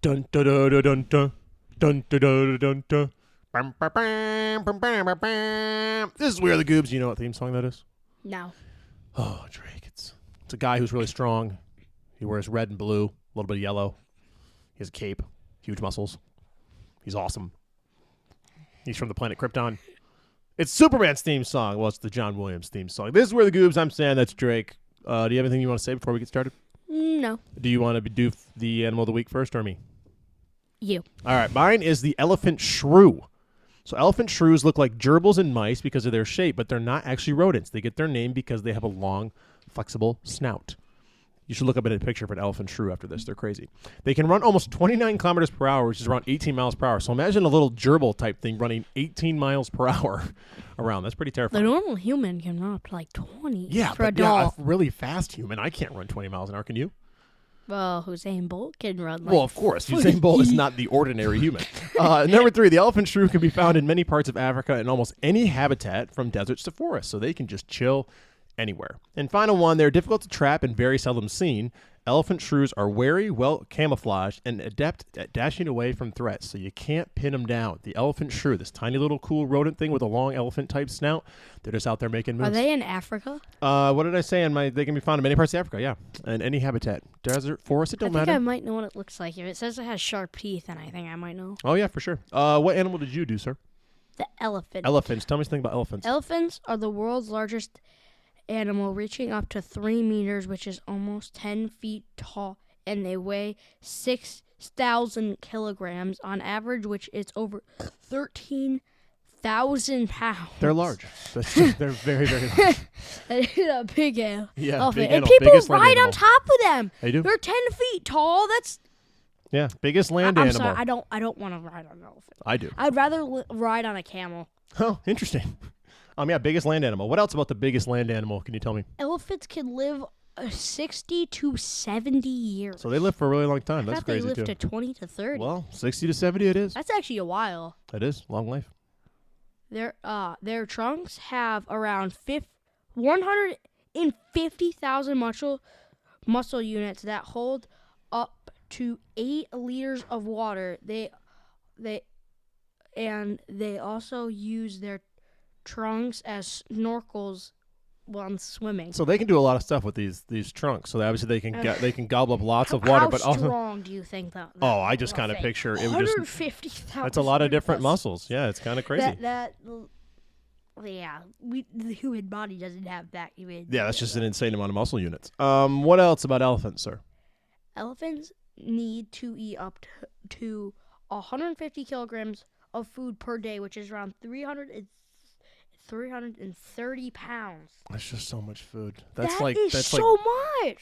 Dun dun dun dun dun dun dun dun dun dun. Bam, bam, bam, bam, bam, bam, bam. This is Where the Goobs. You know what theme song that is? No. Oh, Drake. It's a guy who's really strong. He wears red and blue, a little bit of yellow. He has a cape, huge muscles. He's awesome. He's from the planet Krypton. It's Superman's theme song. Well, it's the John Williams theme song. This is Where the Goobs. I'm Sam. That's Drake. Do you have anything you want to say before we get started? No. Do you want to do the animal of the week first or me? You. All right. Mine is the elephant shrew. So elephant shrews look like gerbils and mice because of their shape, but they're not actually rodents. They get their name because they have a long, flexible snout. You should look up at a picture of an elephant shrew after this. They're crazy. They can run almost 29 kilometers per hour, which is around 18 miles per hour. So imagine a little gerbil type thing running 18 miles per hour around. That's pretty The terrifying. normal human can run up to like 20 Yeah, for a but yeah, doll. a really fast human. I can't run 20 miles an hour. Can you? Well, Usain Bolt can run like Well, of course. Usain Bolt is not the ordinary human. Number 3, the elephant shrew can be found in many parts of Africa in almost any habitat from deserts to forests, so they can just chill anywhere. And final one, they're difficult to trap and very seldom seen. Elephant shrews are wary, well camouflaged, and adept at dashing away from threats, so you can't pin them down. The elephant shrew, this tiny little cool rodent thing with a long elephant-type snout, they're just out there making moves. Are they in Africa? What did I say? They can be found in many parts of Africa, yeah. And any habitat. Desert, forest, it don't I think matter. I might know what it looks like. If it says it has sharp teeth, then I think I might know. Oh, yeah, for sure. What animal did you do, sir? The elephant. Elephants. Tell me something about elephants. Elephants are the world's largest animal, reaching up to 3 meters, which is almost 10 feet tall, and they weigh 6,000 kilograms on average, which is over 13,000 pounds. They're large. They're very, very large. That is a big elephant. Yeah, big And animal. people Biggest land ride on animal. top of them. They do? They're 10 feet tall. That's. Yeah, biggest land I'm animal. sorry. I don't want to ride on an elephant. I do. I'd rather ride on a camel. Oh, interesting. Yeah, biggest land animal. What else about the biggest land animal can you tell me? Elephants can live 60 to 70 years. So they live for a really long time. I That's thought they crazy, live too. to 20 to 30. Well, 60 to 70 it is. That's actually a while. It is. Long life. Their trunks have around 150,000 muscle units that hold up to 8 liters of water. They also use their trunks as snorkels when swimming. So they can do a lot of stuff with these trunks. So obviously they can gobble up lots of water, but How also. strong do you think that? Oh, I just kind of picture it would just. 150,000. That's a lot of different muscles. Yeah, it's kind of crazy. The human body doesn't have that. Yeah, that's just an insane amount of muscle units. What else about elephants, sir? Elephants need to eat up to 150 kilograms of food per day, which is around 330 pounds. That's just so much food. That's much.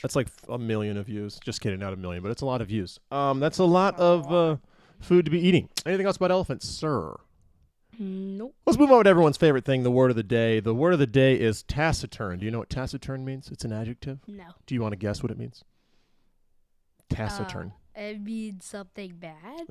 That's like a million of views. Just kidding, not a million, but it's a lot of views. That's a lot of food to be eating. Anything else about elephants, sir? Nope. Let's move on to everyone's favorite thing, the word of the day. The word of the day is taciturn. Do you know what taciturn means? It's an adjective. No. Do you want to guess what it means? Taciturn. It means something bad.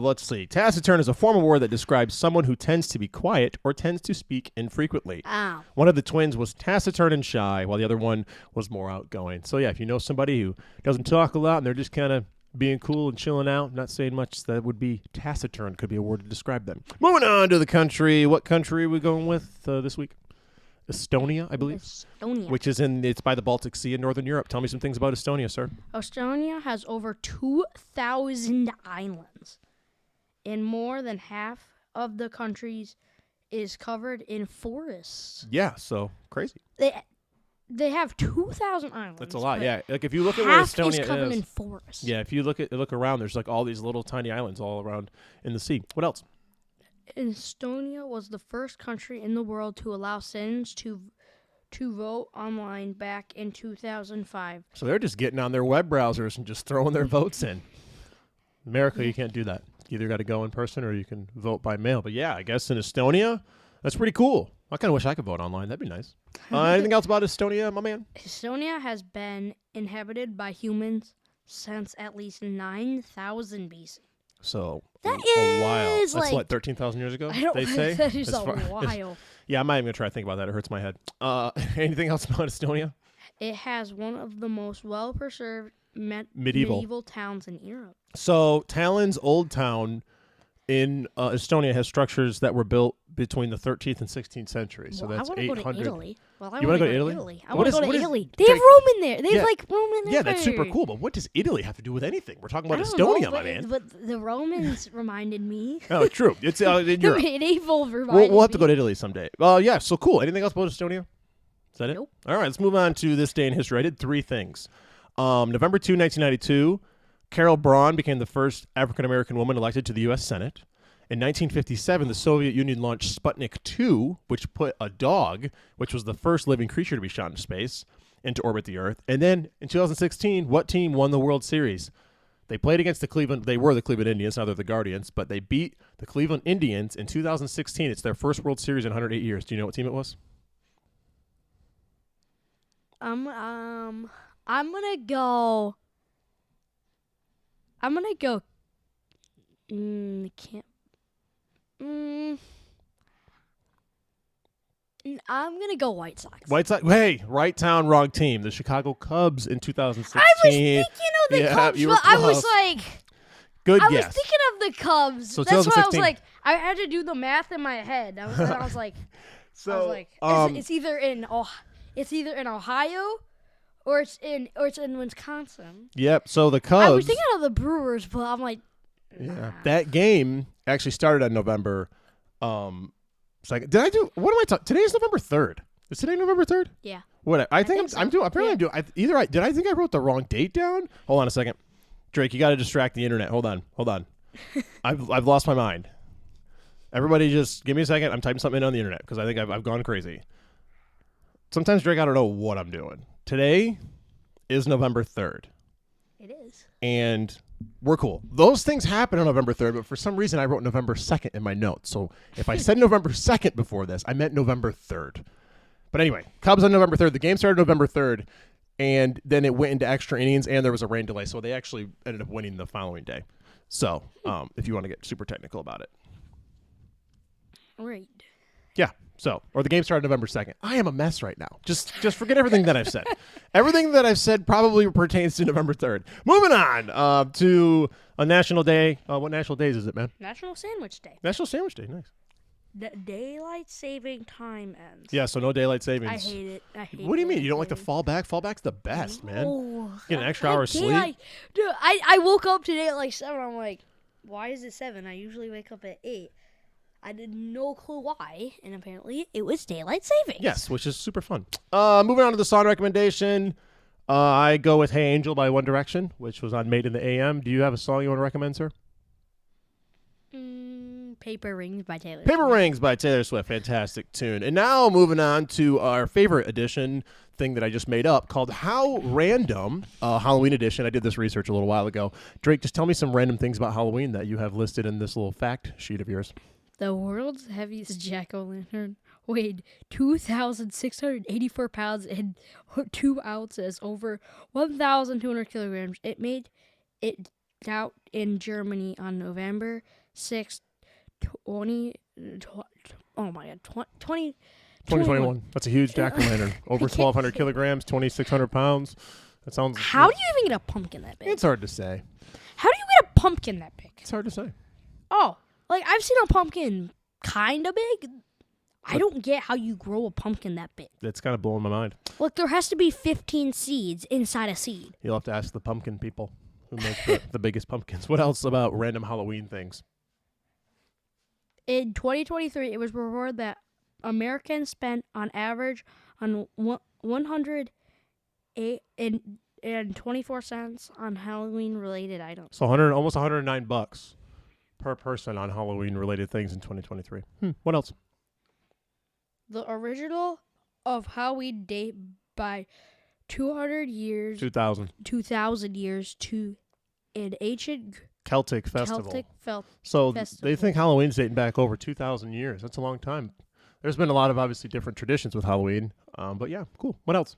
Let's see. Taciturn is a formal word that describes someone who tends to be quiet or tends to speak infrequently. Ow. One of the twins was taciturn and shy, while the other one was more outgoing. So yeah, if you know somebody who doesn't talk a lot and they're just kind of being cool and chilling out, not saying much, that would be taciturn. Could be a word to describe them. Moving on to the country. What country are we going with this week? Estonia, I believe. Estonia. Which is it's by the Baltic Sea in Northern Europe. Tell me some things about Estonia, sir. Estonia has over 2,000 islands, and more than half of the country is covered in forests. Yeah, so crazy. They have 2,000 islands. That's a lot. Yeah, like if you look at where half Estonia is covered in forests. Yeah, if you look around, there's like all these little tiny islands all around in the sea. What else? Estonia was the first country in the world to allow citizens to vote online back in 2005. So they're just getting on their web browsers and just throwing their votes in. America, you can't do that. You either got to go in person or you can vote by mail. But yeah, I guess in Estonia, that's pretty cool. I kind of wish I could vote online. That'd be nice. Anything else about Estonia, my man? Estonia has been inhabited by humans since at least 9,000 BC. So That a while. is That's like- what, 13,000 years ago? I don't They say? that is As a far- while. Yeah, I'm not even going to try to think about that. It hurts my head. Anything else about Estonia? It has one of the most well-preserved medieval towns in Europe. So Tallinn's old town in Estonia has structures that were built between the 13th and 16th century. So that's 800. I want to go to Italy. You want to go to Italy? I want to go to Italy. They have Rome in there. They have like Rome in there. Yeah, that's super cool. But what does Italy have to do with anything? We're talking about I don't Estonia, know, my man. But the Romans reminded me. Oh, true. It's in The Europe. medieval reminded We'll have to me. go to Italy someday. Yeah, so cool. Anything else about Estonia? Is that it? Nope. All right, let's move on to this day in history. I did 3 things. November 2, 1992, Carol Braun became the first African-American woman elected to the U.S. Senate. In 1957, the Soviet Union launched Sputnik 2, which put a dog, which was the first living creature to be shot into space, into orbit the Earth. And then in 2016, what team won the World Series? They played against they were the Cleveland Indians, now they're the Guardians, but they beat the Cleveland Indians in 2016. It's their first World Series in 108 years. Do you know what team it was? I'm gonna go. Can't. I'm gonna go White Sox. White Sox. Hey, right town, wrong team. The Chicago Cubs in 2016. I was thinking of the Cubs, but I was like, good I guess. was thinking of the Cubs. So that's why I was 2016. like, I had to do the math in my head. I was like, So it's either in Ohio, or it's in Wisconsin. Yep. So the Cubs. I was thinking of the Brewers, but I'm like, yeah, that game actually started on November. Second. Did I do? What am I talking? Today is November 3rd. Is today November 3rd? yeah. What? I think so. I'm doing. Apparently, I'm doing. Did I think I wrote the wrong date down? Hold on a second, Drake. You got to distract the internet. Hold on. I've lost my mind. Everybody, just give me a second. I'm typing something in on the internet because I think I've gone crazy. Sometimes, Drake, I don't know what I'm doing. Today is November 3rd. It is. And we're cool. Those things happen on November 3rd, but for some reason I wrote November 2nd in my notes. So if I said November 2nd before this, I meant November 3rd. But anyway, Cubs on November 3rd. The game started November 3rd, and then it went into extra innings, and there was a rain delay. So they actually ended up winning the following day. So if you want to get super technical about it. Right. Yeah. Or the game started November 2nd. I am a mess right now. Just forget everything that I've said. Everything that I've said probably pertains to November 3rd. Moving on to a national day. What national days is it, man? National Sandwich Day. National Sandwich Day. Nice. The daylight saving time ends. Yeah, so no daylight savings. I hate it. What do you mean? You don't like to fall back? Fall back's the best, man. Oh, Get an extra hour of sleep. Dude, I woke up today at like 7. I'm like, why is it 7? I usually wake up at 8. I did no clue why, and apparently it was daylight savings. Yes, which is super fun. Moving on to the song recommendation. I go with Hey Angel by One Direction, which was on Made in the AM. Do you have a song you want to recommend, sir? Paper Rings by Taylor Paper Swift. Rings by Taylor Swift. Fantastic tune. And now moving on to our favorite edition thing that I just made up called How Random, Halloween edition. I did this research a little while ago. Drake, just tell me some random things about Halloween that you have listed in this little fact sheet of yours. The world's heaviest jack-o'-lantern weighed 2,684 pounds and 2 ounces, over 1,200 kilograms. It made it out in Germany on November 6th, 2021. That's a huge jack-o'-lantern. Over 1,200 kilograms, 2,600 pounds. That sounds... How do you even get a pumpkin that big? It's hard to say. How do you get a pumpkin that big? It's hard to say. Oh, like I've seen a pumpkin kind of big. I don't get how you grow a pumpkin that big. It's kind of blowing my mind. Look, there has to be 15 seeds inside a seed. You'll have to ask the pumpkin people who make the biggest pumpkins. What else about random Halloween things? In 2023, it was reported that Americans spent on average on $108.24 on Halloween-related items. So almost $109 per person on Halloween-related things in 2023. What else? The original of Halloween date by 200 years, 2000 years to an ancient Celtic festival. Festival. They think Halloween's dating back over 2,000 years. That's a long time. There's been a lot of obviously different traditions with Halloween. But yeah, cool. What else?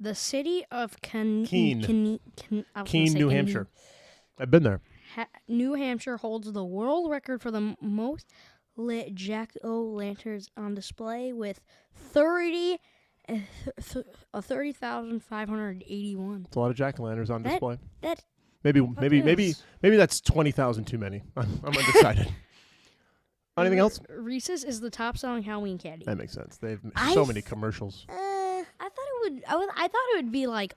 The city of Keene, New Hampshire. I've been there. New Hampshire holds the world record for the most lit jack-o'-lanterns on display with 30 30,581. It's a lot of jack-o'-lanterns on That- display. that Maybe that's 20,000 too many. I'm undecided. Anything else? Reese's is the top-selling Halloween candy. That makes sense. They have I so th- many commercials. I thought it would. I thought it would be like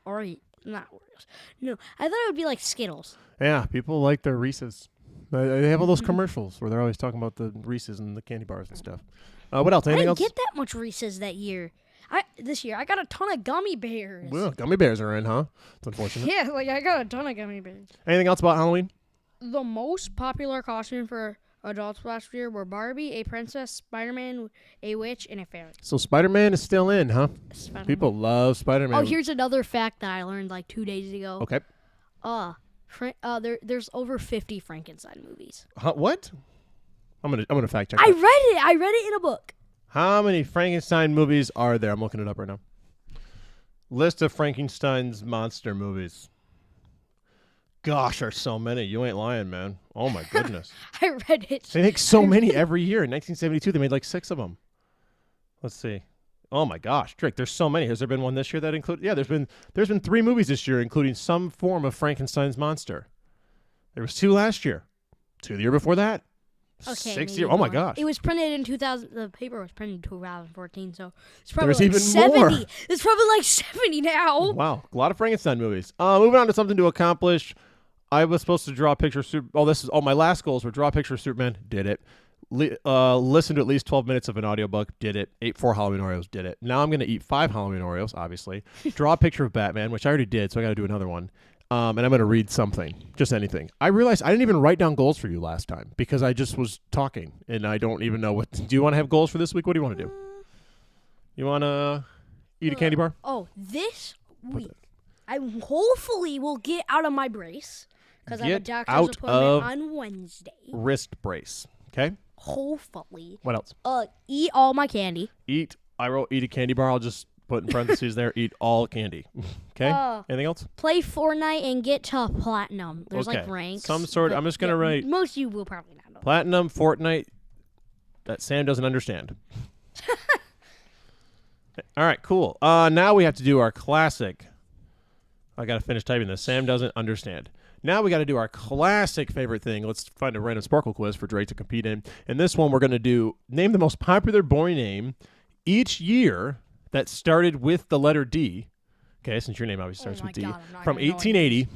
not Oreos. No, I thought it would be like Skittles. Yeah, people like their Reese's. They have all those commercials where they're always talking about the Reese's and the candy bars and stuff. What else? I Anything didn't else? get that much Reese's that year. This year I got a ton of gummy bears. Well, gummy bears are in, huh? It's unfortunate. Yeah, like I got a ton of gummy bears. Anything else about Halloween? The most popular costume for adults last year were Barbie, a princess, Spider-Man, a witch, and a fairy. So Spider-Man is still in, huh? Spider-Man. People love Spider-Man. Oh, here's another fact that I learned like 2 days ago. Okay. There's over 50 Frankenstein movies. What? I'm gonna fact check. I that. read it. I read it in a book. How many Frankenstein movies are there? I'm looking it up right now. List of Frankenstein's monster movies. Gosh, there's so many. You ain't lying, man. Oh my goodness. I read it. They make so many every year. In 1972, they made like 6 of them. Let's see. Oh my gosh, Drake, there's so many. Has there been one this year that include? Yeah, there's been 3 movies this year, including some form of Frankenstein's monster. There was 2 last year, 2 the year before that. Okay, 6 maybe year. Oh my more. gosh. It was printed in 2000. The paper was printed in 2014, so it's There probably was like even 70. more. It's probably like 70 now. Wow, a lot of Frankenstein movies. Moving on to something to accomplish. I was supposed to draw a picture of my last goals were draw a picture of Superman. Did it. Listen to at least 12 minutes of an audiobook. Did it. Ate 4 Halloween Oreos. Did it. Now I'm going to eat 5 Halloween Oreos, obviously. Draw a picture of Batman, which I already did, so I got to do another one. And I'm going to read something. Just anything. I realized I didn't even write down goals for you last time because I just was talking, and I don't even know what. Do you want to have goals for this week? What do you want to do? You want to eat a candy bar? Oh, this week I hopefully will get out of my brace because I have a Get doctor's out appointment of on Wednesday. Wrist brace. Okay? Hopefully. What else? Eat all my candy. I wrote eat a candy bar. I'll just put in parentheses there, eat all candy. Okay? Anything else? Play Fortnite and get to platinum. There's like Okay. ranks. Some sort. but I'm just going to write most of you will probably not know. platinum, Fortnite, that Sam doesn't understand. All right, cool. Now we have to do our classic. I got to finish typing this. Sam doesn't understand. Now we got to do our classic favorite thing. Let's find a random Sparkle quiz for Drake to compete in. And this one we're going to do name the most popular boy name each year that started with the letter D. Okay, since your name obviously starts with D. God, I'm not From gonna know 1880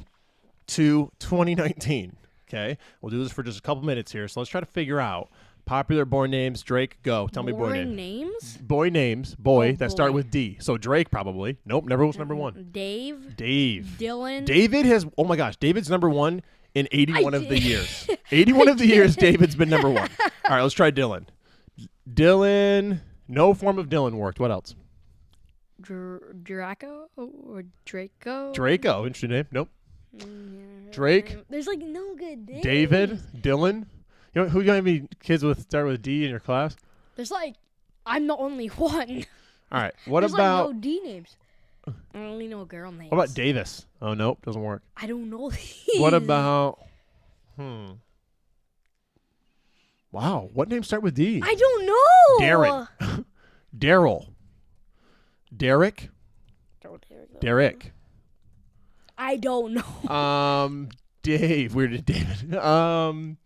to 2019. Okay, we'll do this for just a couple minutes here. So let's try to figure out popular boy names. Drake, go. Tell me boy Boring name. names? Boy names, that start with D. So Drake probably. Nope, never was number 1. Dave. Dylan. Dylan. David has, oh my gosh, David's number 1 in 81 of the did. years. 81 of the years, David's been number 1. All right, let's try Dylan. Dylan, no form of Dylan worked. What else? Draco or Draco? Draco, interesting name. Nope. Drake. There's like no good names. David, Dylan. You know, who you have any kids with start with D in your class? There's like, I'm the only one. All right, what There's about like no D names. I only know girl names. what about Davis? Oh nope, doesn't work. I don't know these. What about Wow, what names start with D? I don't know. Darren. Daryl. Derek. Derek. I don't know. Dave. Where did David?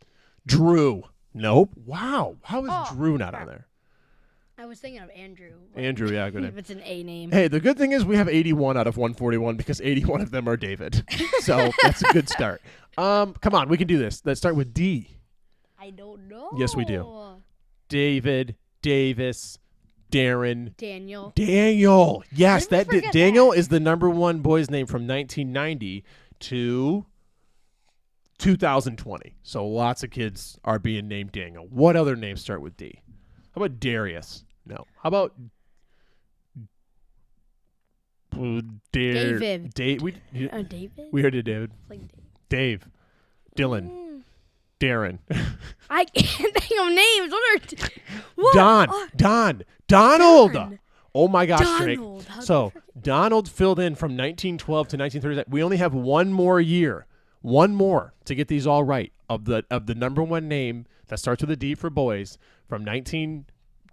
Drew. Nope. Wow. How is Drew not on there? I was thinking of Andrew. Andrew, yeah, good name. If it's an A name. Hey, the good thing is we have 81 out of 141 because 81 of them are David. So that's a good start. Come on, we can do this. Let's start with D. I don't know. Yes, we do. David, Davis, Darren, Daniel. Yes, How did we forget Daniel is the number 1 boy's name from 1990 to 2020. So lots of kids are being named Daniel. What other names start with D? How about Darius? No. How about David. David. David? We heard it, David. Like Dave. Dylan. Darren. I can't think of names. What? Donald. Darn. Oh my gosh, Drake. Donald. How did I So forget? Donald filled in from 1912 to 1930. We only have one more year, to get these all right of the number 1 name that starts with a D for boys from 1912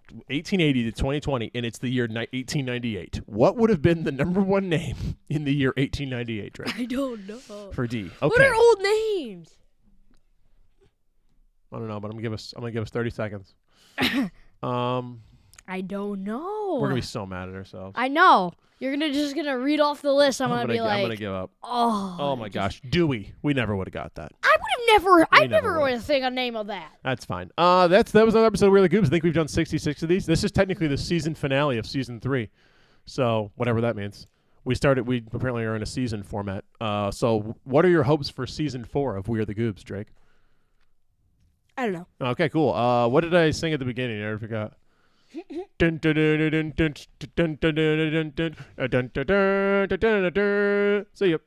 1880 to 2020, and it's the year 1898. What would have been the number one name in the year 1898, Drake? I don't know. For D. Okay. What are old names? I don't know, but I'm gonna give us 30 seconds. I don't know. We're gonna be so mad at ourselves. I know. You're just gonna read off the list. I'm gonna be like, I'm gonna give up. oh my gosh, Dewey. We never would have got that. I never would have think a name of that. That's fine. That was another episode of We're the Goobs. I think we've done 66 of these. This is technically the season finale of season 3. So whatever that means. We apparently are in a season format. So what are your hopes for season 4 of We Are the Goobs, Drake? I don't know. Okay, cool. What did I sing at the beginning? I forgot. See ya.